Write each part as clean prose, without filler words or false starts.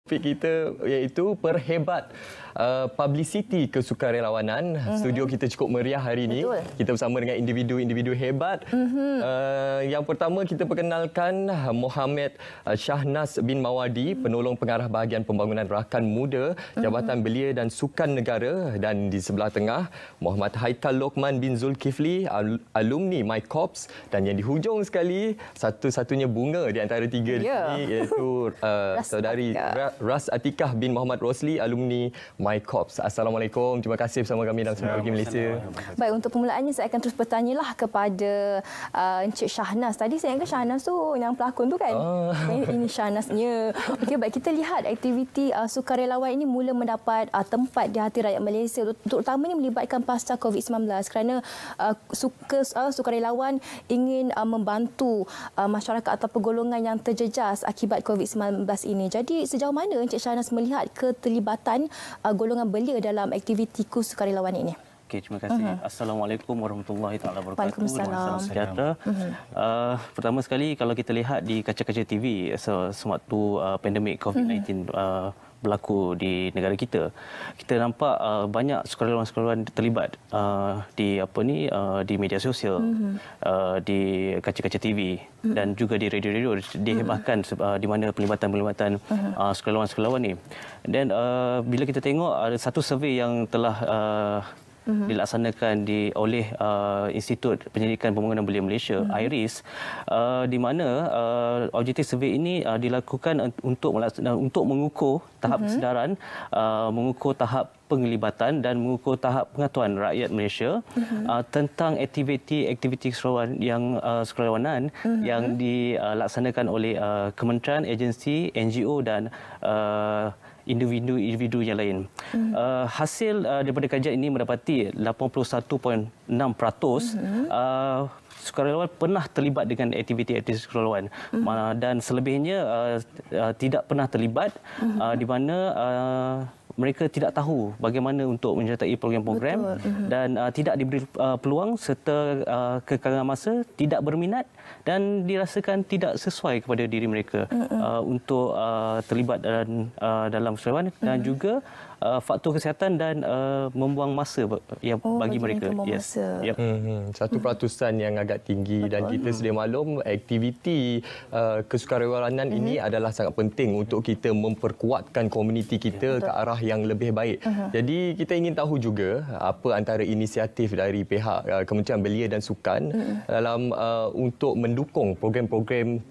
Topik kita iaitu perhebat publicity kesukarelawanan. Studio kita cukup meriah hari ini. Betul. Kita bersama dengan individu-individu hebat. Yang pertama kita perkenalkan Mohamed Shahnaz bin Mawadi, penolong pengarah bahagian pembangunan rakan muda Jabatan Belia dan Sukan Negara, dan di sebelah tengah Muhammad Haikal Lokman bin Zulkifli, alumni My Corps, dan yang di hujung sekali satu-satunya bunga di antara tiga di sini iaitu saudari Ras Atikah bin Muhammad Rosli, alumni My Corps. Assalamualaikum. Terima kasih bersama kami dalam Semua Pagi Malaysia. Baik, untuk permulaannya saya akan terus bertanyalah kepada Encik Shahnaz. Tadi saya ingat Shahnaz tu yang pelakon tu kan? Ini Shahnaznya. Okey, baik, kita lihat aktiviti sukarelawan ini mula mendapat tempat di hati rakyat Malaysia, terutamanya melibatkan pasca COVID-19, kerana sukarelawan ingin membantu masyarakat atau golongan yang terjejas akibat COVID-19 ini. Jadi sejauh mana Encik Shahnaz melihat keterlibatan golongan belia dalam aktiviti sukarelawan ini? Okey, terima kasih. Assalamualaikum warahmatullahi taala wabarakatuh. Waalaikumsalam. Sejahtera. Pertama sekali, kalau kita lihat di kaca-kaca TV sewaktu pandemik COVID-19 berlaku di negara kita, kita nampak banyak sukarelawan-sukarelawan terlibat di media sosial, di kaca-kaca TV dan juga di radio-radio dihebahkan di mana pelibatan sukarelawan-sukarelawan ni. Dan bila kita tengok ada satu survey yang telah dilaksanakan oleh Institut Penyelidikan Pembangunan Belia Malaysia, IRIS, di mana objektif survey ini dilakukan untuk mengukur tahap kesedaran, mengukur tahap penglibatan dan mengukur tahap pengetahuan rakyat Malaysia tentang aktiviti sukarelawanan yang dilaksanakan oleh kementerian, agensi, NGO dan individu yang lain. Hasil daripada kajian ini mendapati 81.6% sukarelawan pernah terlibat dengan aktiviti-aktiviti sukarelawan, dan selebihnya tidak pernah terlibat, di mana mereka tidak tahu bagaimana untuk menyertai program-program dan tidak diberi peluang serta kekangan masa, tidak berminat dan dirasakan tidak sesuai kepada diri mereka untuk terlibat dalam sukarelawan, dan juga faktor kesihatan dan membuang masa bagi mereka. Yes. Yep. 1% yang agak tinggi. Betul. Dan kita sedia maklum aktiviti kesukarelawanan ini adalah sangat penting untuk kita memperkuatkan komuniti kita ke arah yang lebih baik. Jadi kita ingin tahu juga apa antara inisiatif dari pihak Kementerian Belia dan Sukan dalam untuk mendukung program-program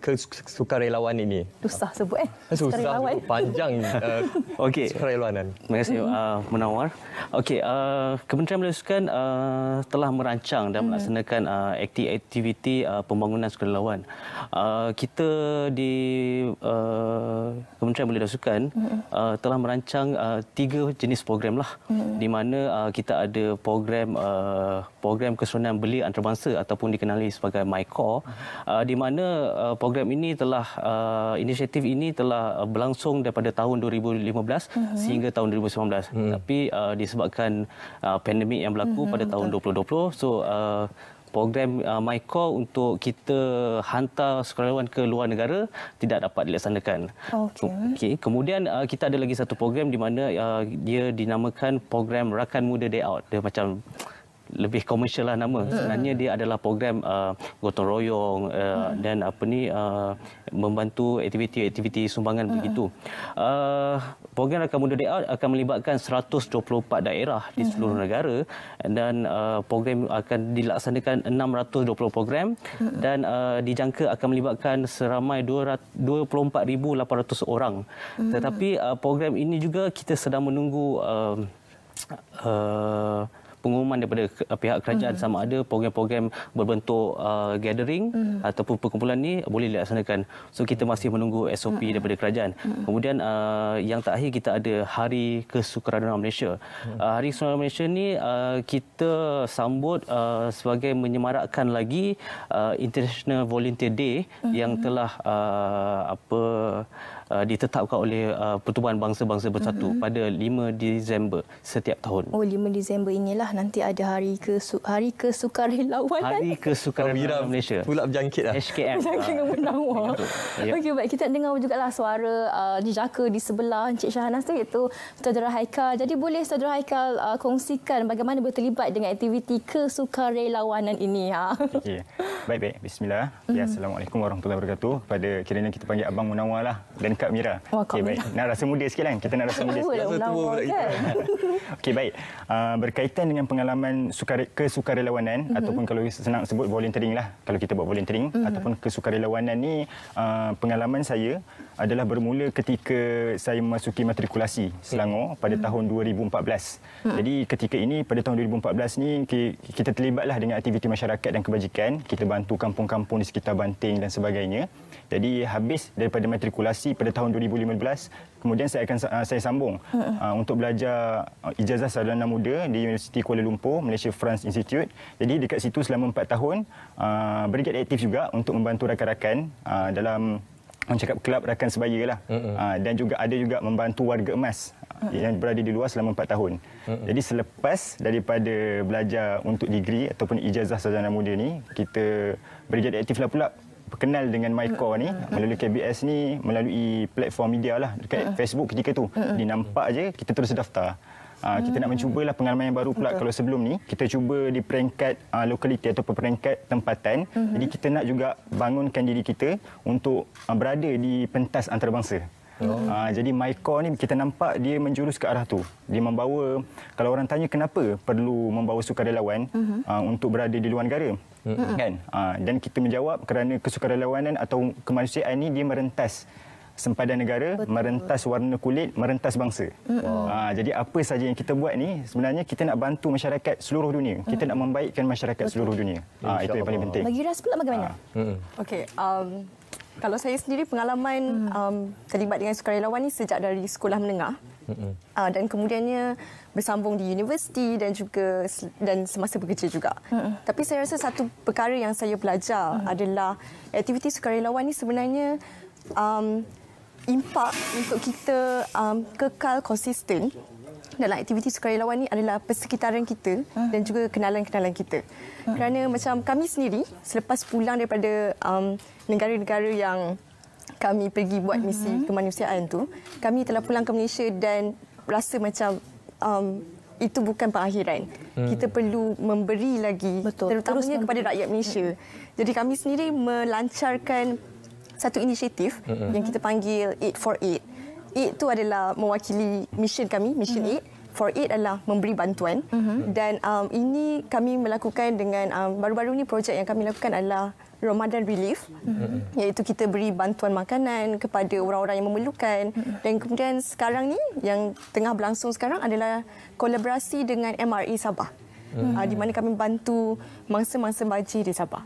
kesukarelawan ini. Susah sebut Susah, panjang. Okey. Sukarelawanan. Terima kasih Munawar. Okey, Kementerian Belia Sukan telah merancang dan melaksanakan aktiviti pembangunan sukarelawan. Kita di Kementerian Belia dan Sukan telah merancang 3 jenis program lah, di mana kita ada program keseronan belia antarabangsa ataupun dikenali sebagai MyCore, di mana program ini inisiatif ini telah berlangsung daripada tahun 2015 sehingga tahun 2019. Tapi disebabkan pandemik yang berlaku pada tahun 2020, so program MyCore untuk kita hantar sukarelawan ke luar negara tidak dapat dilaksanakan. Okey. Kemudian kita ada lagi satu program di mana dia dinamakan program Rakan Muda Day Out. Dia macam lebih komersial lah nama. Sebenarnya dia adalah program gotong royong dan membantu aktiviti-aktiviti sumbangan begitu. Program Rakan Muda Day Out akan melibatkan 124 daerah di seluruh negara, dan program akan dilaksanakan 620 program dan dijangka akan melibatkan seramai 24,800 orang. Tetapi program ini juga kita sedang menunggu pengumuman daripada pihak kerajaan sama ada program-program berbentuk gathering ataupun perkumpulan ni boleh dilaksanakan. So kita masih menunggu SOP daripada kerajaan. Kemudian yang terakhir kita ada Hari Kesukarelawanan Malaysia. Hari Kesukarelawanan Malaysia ni kita sambut sebagai menyemarakkan lagi International Volunteer Day yang telah ditetapkan oleh Pertubuhan Bangsa-Bangsa Bersatu pada 5 Disember setiap tahun. Oh, 5 Disember inilah nanti ada Hari Kesukarelawanan. Hari Kesukarelawanan Malaysia. Pula berjangkit lah. HKM. Berjangkit dengan menawar. Ya. Okey, baik. Kita dengar jugalah suara jejaka di sebelah Encik Shahnaz tu, iaitu Saudara Haikal. Jadi boleh Saudara Haikal kongsikan bagaimana berterlibat dengan aktiviti kesukarelawanan ini? Okey. Baik. Bismillah. Assalamualaikum warahmatullahi wabarakatuh. Kepada kiranya kita panggil Abang Munawar lah dan Kak Mira. Okey, baik. Nak rasa muda sikit kan? Kita nak rasa muda sikit. Okey, baik. Berkaitan dengan pengalaman kesukarelawanan ataupun kalau senang sebut volunteering lah. Kalau kita buat volunteering ataupun kesukarelawanan ni, pengalaman saya adalah bermula ketika saya memasuki matrikulasi Selangor pada tahun 2014. Jadi ketika ini pada tahun 2014 ni kita terlibatlah dengan aktiviti masyarakat dan kebajikan. Kita bantu kampung-kampung di sekitar Banting dan sebagainya. Jadi habis daripada matrikulasi pada tahun 2015, kemudian saya sambung untuk belajar ijazah sarjana muda di Universiti Kuala Lumpur, Malaysia France Institute. Jadi dekat situ selama 4 tahun bergiat aktif juga untuk membantu rakan-rakan dalam cakap kelab rakan sebaya lah. Dan juga ada juga membantu warga emas yang berada di luar selama 4 tahun. Jadi selepas daripada belajar untuk degree ataupun ijazah sarjana muda ni, kita bergiat aktiflah pula kenal dengan MyCore ni melalui KBS ni, melalui platform media lah dekat Facebook ketika tu. Nampak je kita terus daftar. Kita nak mencubalah pengalaman yang baru pula. Kalau sebelum ni kita cuba di peringkat lokaliti atau peringkat tempatan. Jadi kita nak juga bangunkan diri kita untuk berada di pentas antarabangsa. Jadi MyCore ni kita nampak dia menjurus ke arah tu. Dia membawa, kalau orang tanya kenapa perlu membawa sukarelawan untuk berada di luar negara, kan? Dan kita menjawab kerana kesukarelawanan atau kemanusiaan ni dia merentas sempadan negara, merentas warna kulit, merentas bangsa. Jadi apa saja yang kita buat ni sebenarnya kita nak bantu masyarakat seluruh dunia. Kita nak membaikkan masyarakat seluruh dunia. Itu yang paling penting. Bagi Ras pula bagaimana? Okey, kalau saya sendiri pengalaman terlibat dengan sukarelawan ni sejak dari sekolah menengah. Dan kemudiannya bersambung di universiti dan juga semasa bekerja juga. Tapi saya rasa satu perkara yang saya belajar adalah aktiviti sukarelawan ni sebenarnya impak untuk kita kekal konsisten dalam aktiviti sukarelawan ni adalah persekitaran kita dan juga kenalan-kenalan kita. Kerana macam kami sendiri selepas pulang daripada negara-negara yang kami pergi buat misi kemanusiaan tu, kami telah pulang ke Malaysia dan rasa macam itu bukan pengakhiran. Kita perlu memberi lagi, terutamanya kepada rakyat Malaysia. Jadi kami sendiri melancarkan satu inisiatif yang kita panggil 848. 8 itu adalah mewakili mission kami, mission 8. 48 adalah memberi bantuan. Dan ini kami melakukan dengan baru-baru ni projek yang kami lakukan adalah Ramadan Relief, iaitu kita beri bantuan makanan kepada orang-orang yang memerlukan. Dan kemudian sekarang ni yang tengah berlangsung sekarang adalah kolaborasi dengan MRA Sabah. Di mana kami bantu mangsa-mangsa baji di Sabah.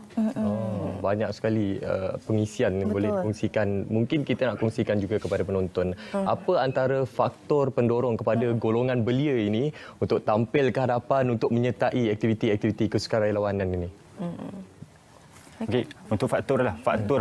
Banyak sekali pengisian yang boleh kongsikan. Mungkin kita nak kongsikan juga kepada penonton. Apa antara faktor pendorong kepada golongan belia ini untuk tampil ke hadapan untuk menyertai aktiviti-aktiviti kesukarelawanan ini? Okey, untuk faktor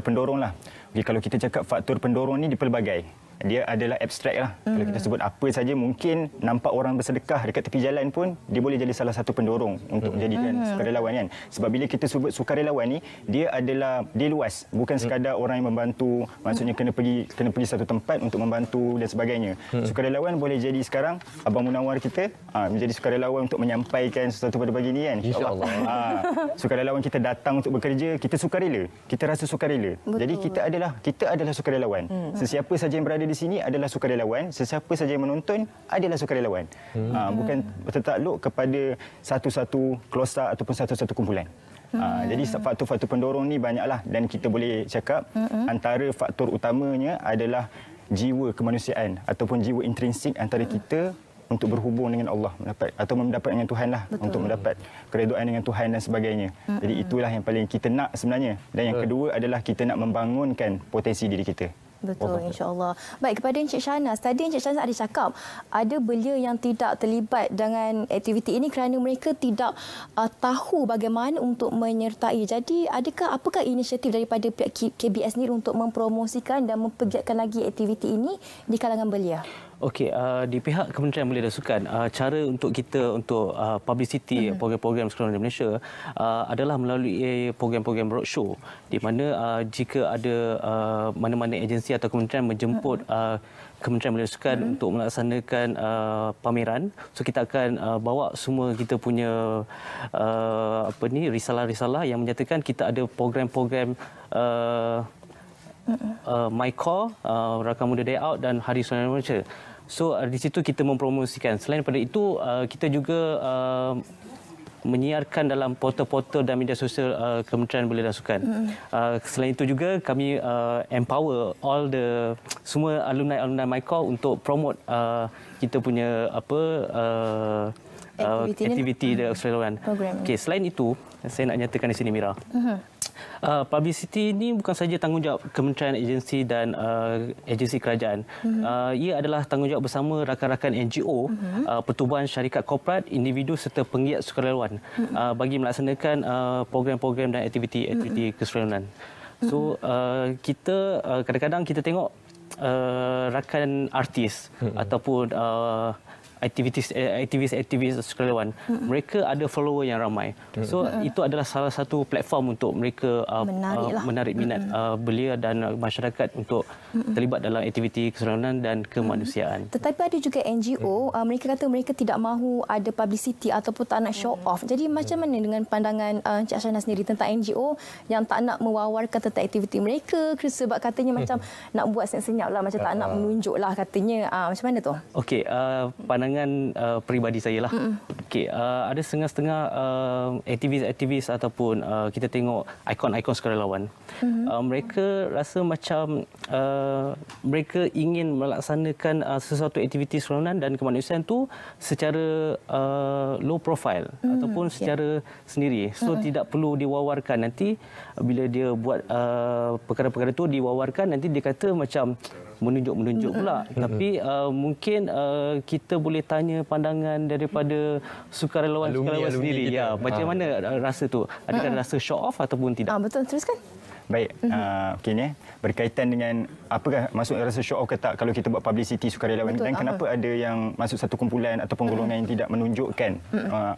pendorong lah. Okey, kalau kita cakap faktor pendorong ni dipelbagai. Dia adalah abstrak lah. Kalau kita sebut apa saja, mungkin nampak orang bersedekah dekat tepi jalan pun dia boleh jadi salah satu pendorong untuk menjadikan sukarelawan kan. Sebab bila kita sebut sukarelawan ni, dia luas, bukan sekadar orang yang membantu, maksudnya kena pergi satu tempat untuk membantu dan sebagainya. Sukarelawan boleh jadi sekarang Abang Munawar kita menjadi sukarelawan untuk menyampaikan sesuatu pada pagi ni kan. Insya-Allah. Sukarelawan kita datang untuk bekerja, kita sukarela. Kita rasa sukarela. Jadi kita adalah sukarelawan. Sesiapa saja yang berada di sini adalah sukarelawan, sesiapa saja yang menonton adalah sukarelawan. Bukan tertakluk kepada satu-satu kelosak ataupun satu-satu kumpulan. Jadi faktor-faktor pendorong ni banyaklah dan kita boleh cakap antara faktor utamanya adalah jiwa kemanusiaan ataupun jiwa intrinsik antara kita untuk berhubung dengan Allah mendapat dengan Tuhan lah. Untuk mendapat keredaan dengan Tuhan dan sebagainya. Jadi itulah yang paling kita nak sebenarnya. Dan yang kedua adalah kita nak membangunkan potensi diri kita. Betul, insya-Allah. Baik, kepada Encik Shahnaz, tadi Encik Shahnaz ada cakap ada belia yang tidak terlibat dengan aktiviti ini kerana mereka tidak tahu bagaimana untuk menyertai. Jadi, apakah inisiatif daripada pihak KBS ni untuk mempromosikan dan mempergiatkan lagi aktiviti ini di kalangan belia? Okey, di pihak Kementerian Belia dan Sukan, cara untuk kita untuk publicity program-program sekolah di Malaysia adalah melalui program-program roadshow, di mana jika ada mana-mana agensi atau kementerian menjemput Kementerian Belia dan Sukan untuk melaksanakan pameran, so kita akan bawa semua kita punya risalah-risalah yang menyatakan kita ada program-program MyCore, Rakan Muda Day Out dan Hari Sukan Malaysia. So di situ kita mempromosikan. Selain daripada itu, kita juga menyiarkan dalam portal-portal dan media sosial Kementerian Belia dan Sukan. Selain itu juga kami empower semua alumni MyCore untuk promote kita punya aktiviti dan keseluruhan. Okey, selain itu saya nak nyatakan di sini, Mira. Publicity ini bukan saja tanggungjawab kementerian, agensi dan agensi kerajaan. Ia adalah tanggungjawab bersama rakan-rakan NGO, pertubuhan syarikat korporat, individu serta penggiat sukarelawan bagi melaksanakan program-program dan aktiviti keseluruhan. So kita kadang-kadang kita tengok rakan artis ataupun aktivis sukarelawan, mereka ada follower yang ramai. So itu adalah salah satu platform untuk mereka menarik minat belia dan masyarakat untuk terlibat dalam aktiviti keseluruhan dan kemanusiaan. Tetapi ada juga NGO, mereka kata mereka tidak mahu ada publicity ataupun tak nak show off. Jadi macam mana dengan pandangan Encik Shahnaz sendiri tentang NGO yang tak nak mewawarkan tentang aktiviti mereka sebab katanya macam nak buat senyap-senyap lah, macam tak nak menunjuk lah katanya. Macam mana tu? Okey, pandangan peribadi saya lah. Okey, ada setengah-setengah aktivis ataupun kita tengok ikon-ikon sukarelawan. Mereka rasa macam mereka ingin melaksanakan sesuatu aktiviti sukarelawan dan kemanusiaan tu secara low profile ataupun secara sendiri. So tidak perlu diwawarkan. Nanti bila dia buat perkara-perkara tu diwawarkan, nanti dia kata macam menunjuk pula. Tapi mungkin kita boleh tanya pandangan daripada sukarelawan sendiri. Ya, macam mana rasa tu? Adakah rasa show off ataupun tidak? Betul, teruskan. Baik, okey ni berkaitan dengan apakah maksud rasa show off ke tak kalau kita buat publicity sukarelawan, dan kenapa ada yang masuk satu kumpulan ataupun golongan yang tidak menunjukkan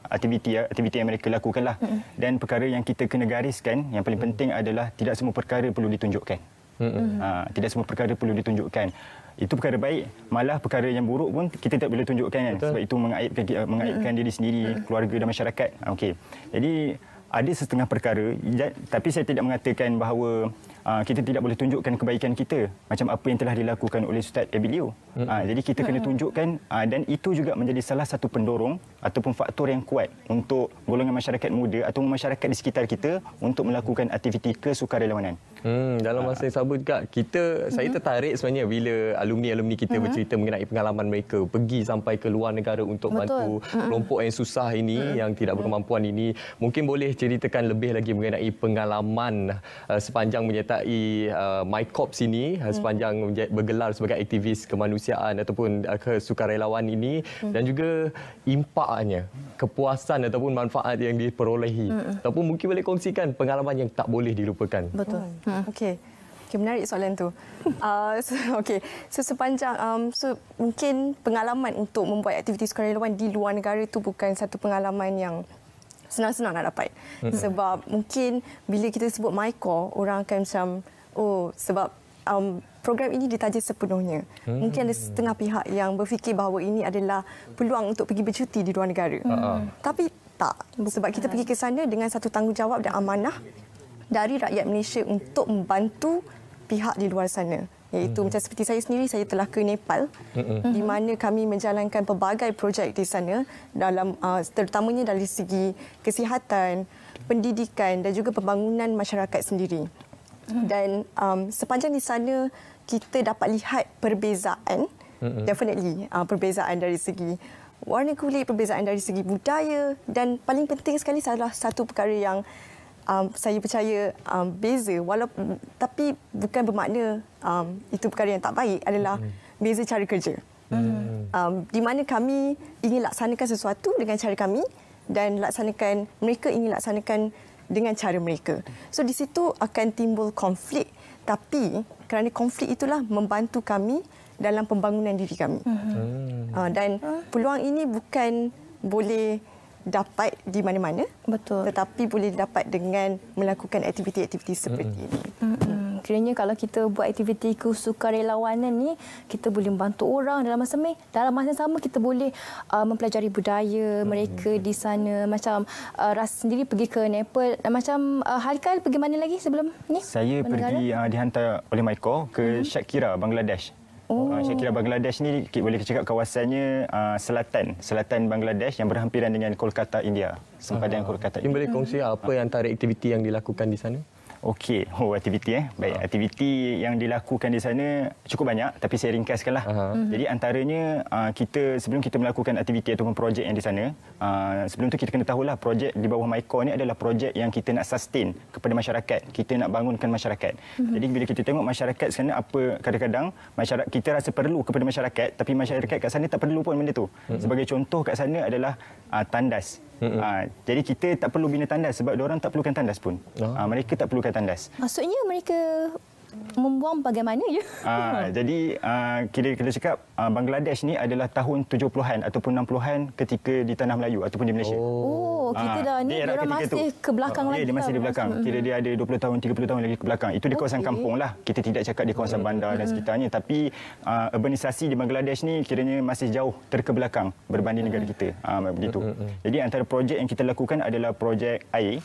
aktiviti yang mereka lakukanlah. Dan perkara yang kita kena gariskan yang paling penting adalah tidak semua perkara perlu ditunjukkan. Tidak semua perkara perlu ditunjukkan. Itu perkara baik, malah perkara yang buruk pun kita tak boleh tunjukkan kan. Sebab itu mengaibkan diri sendiri, keluarga dan masyarakat. Okey. Jadi ada setengah perkara, tapi saya tidak mengatakan bahawa kita tidak boleh tunjukkan kebaikan kita macam apa yang telah dilakukan oleh Ustaz Abilio. Jadi kita kena tunjukkan, dan itu juga menjadi salah satu pendorong ataupun faktor yang kuat untuk golongan masyarakat muda atau masyarakat di sekitar kita untuk melakukan aktiviti kesukarelawanan. Dalam masa yang sama juga saya tertarik sebenarnya bila alumni kita bercerita mengenai pengalaman mereka pergi sampai ke luar negara untuk bantu kelompok yang susah ini, yang tidak berkemampuan ini. Mungkin boleh ceritakan lebih lagi mengenai pengalaman sepanjang menyertai MyCorps ini, sepanjang bergelar sebagai aktivis kemanusiaan ataupun kesukarelawan ini, dan juga impaknya, kepuasan ataupun manfaat yang diperolehi. Ataupun mungkin boleh kongsikan pengalaman yang tak boleh dilupakan. Betul. Okey, menarik soalan tu. So sepanjang mungkin pengalaman untuk membuat aktiviti sukarelawan di luar negara itu bukan satu pengalaman yang senang-senang nak dapat. Sebab mungkin bila kita sebut MyCore, orang akan macam sebab program ini ditaja sepenuhnya. Mungkin ada setengah pihak yang berfikir bahawa ini adalah peluang untuk pergi bercuti di luar negara. Tapi tak, sebab kita pergi ke sana dengan satu tanggungjawab dan amanah dari rakyat Malaysia untuk membantu pihak di luar sana. Iaitu macam seperti saya sendiri, saya telah ke Nepal di mana kami menjalankan pelbagai projek di sana, dalam terutamanya dari segi kesihatan, pendidikan dan juga pembangunan masyarakat sendiri. Dan sepanjang di sana kita dapat lihat perbezaan, definitely perbezaan dari segi warna kulit, perbezaan dari segi budaya, dan paling penting sekali salah satu perkara yang saya percaya beza walaupun tapi bukan bermakna itu perkara yang tak baik, adalah beza cara kerja. Di mana kami ingin laksanakan sesuatu dengan cara kami dan mereka ingin laksanakan dengan cara mereka. So di situ akan timbul konflik, tapi kerana konflik itulah membantu kami dalam pembangunan diri kami. Dan peluang ini bukan boleh dapat di mana-mana, betul, tetapi boleh dapat dengan melakukan aktiviti-aktiviti seperti ini. Kiranya kalau kita buat aktiviti kesukarelawanan ni, kita boleh membantu orang dalam masa yang sama kita boleh mempelajari budaya mereka di sana. Macam Ras sendiri pergi ke Nepal. Macam Haikal pergi mana lagi sebelum ni? Saya pergi dihantar oleh MyCore ke Shakira, Bangladesh. Shakira Bangladesh ni boleh cakap kawasannya selatan Bangladesh yang berhampiran dengan Kolkata, India. Sempadan Kolkata. Ini boleh kongsi apa antara aktiviti yang dilakukan di sana? Okey, aktiviti baik. Aktiviti yang dilakukan di sana cukup banyak, tapi saya ringkaskanlah. Jadi antaranya kita sebelum kita melakukan aktiviti ataupun projek yang di sana, sebelum tu kita kena tahulah projek di bawah MyCore ni adalah projek yang kita nak sustain kepada masyarakat. Kita nak bangunkan masyarakat. Jadi bila kita tengok masyarakat sana apa, kadang-kadang masyarakat kita rasa perlu kepada masyarakat, tapi masyarakat kat sana tak perlu pun benda tu. Sebagai contoh kat sana adalah tandas. Jadi kita tak perlu bina tandas sebab diorang tak perlukan tandas pun. Mereka tak perlukan tandas. Maksudnya mereka membuang bagaimana je? Jadi kita cakap Bangladesh ni adalah tahun 70-an ataupun 60-an ketika di tanah Melayu ataupun di Malaysia. Kita dah ni diorang masih ke belakang lagi. Dia masih di belakang. Kira dia ada 20 tahun, 30 tahun lagi ke belakang. Itu di kawasan kampung lah. Kita tidak cakap di kawasan bandar dan sekitarnya. Tapi urbanisasi di Bangladesh ni kiranya masih jauh terkebelakang berbanding negara kita. Begitu. Jadi antara projek yang kita lakukan adalah projek air.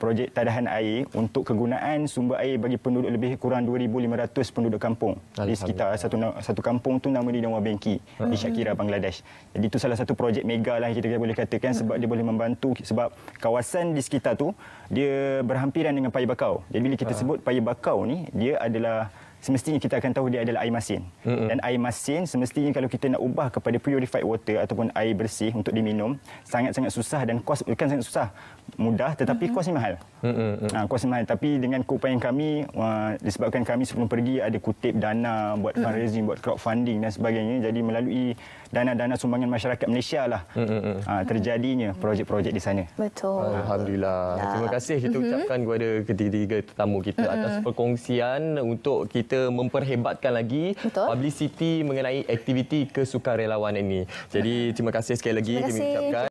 Projek tadahan air untuk kegunaan sumber air bagi penduduk lebih kurang 2,500 penduduk kampung. Di sekitar satu kampung tu nama dia Dawah Bengki di Shakira, Bangladesh. Jadi itu salah satu projek mega lah kita boleh katakan sebab dia boleh membantu sebab kawasan di sekitar tu dia berhampiran dengan Paya Bakau. Jadi bila kita sebut Paya Bakau ni dia adalah semestinya kita akan tahu dia adalah air masin. Dan air masin semestinya kalau kita nak ubah kepada purified water ataupun air bersih untuk diminum sangat-sangat susah dan kos bukan sangat susah, mudah tetapi kosnya mahal. Kosnya mahal, tapi dengan keupayaan kami disebabkan kami sebelum pergi ada kutip dana buat fundraising, buat crowdfunding dan sebagainya, jadi melalui dana-dana sumbangan masyarakat Malaysia lah terjadinya projek-projek di sana. Betul. Alhamdulillah. Terima kasih kita ucapkan kepada ketiga tetamu kita atas perkongsian untuk kita memperhebatkan lagi publicity mengenai aktiviti kesukarelawan ini. Jadi terima kasih sekali lagi kami ucapkan.